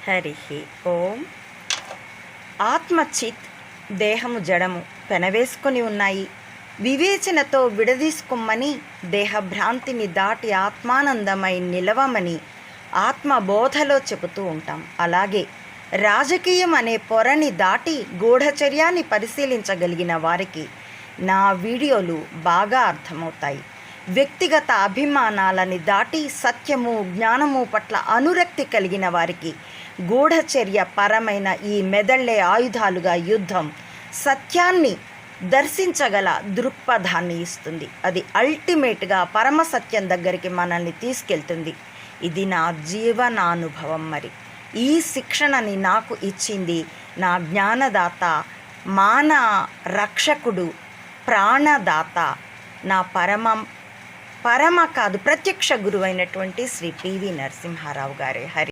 హరి ఓం. ఆత్మచిత్ దేహము జడము పెనవేసుకొని ఉన్నాయి. వివేచనతో విడదీసుకోమని, దేహభ్రాంతిని దాటి ఆత్మానందమై నిలవమని ఆత్మబోధలో చెబుతూ ఉంటాం. అలాగే రాజకీయం అనే పొరని దాటి గూఢచర్యాన్ని పరిశీలించగలిగిన వారికి నా వీడియోలు బాగా అర్థమవుతాయి. వ్యక్తిగత అభిమానాలని దాటి సత్యము జ్ఞానము పట్ల అనురక్తి కలిగిన వారికి గూఢచర్య పరమైన ఈ మెదళ్లే ఆయుధాలుగా యుద్ధం సత్యాన్ని దర్శించగల దృక్పథాన్ని ఇస్తుంది. అది అల్టిమేట్గా పరమసత్యం దగ్గరికి మనల్ని తీసుకెళ్తుంది. ఇది నా జీవనానుభవం. మరి ఈ శిక్షణని నాకు ఇచ్చింది నా జ్ఞానదాత, మాన రక్షకుడు, ప్రాణదాత, నా పరమ కాదు ప్రత్యక్ష గురువైనటువంటి శ్రీ పివి నరసింహారావు గారే. హరి.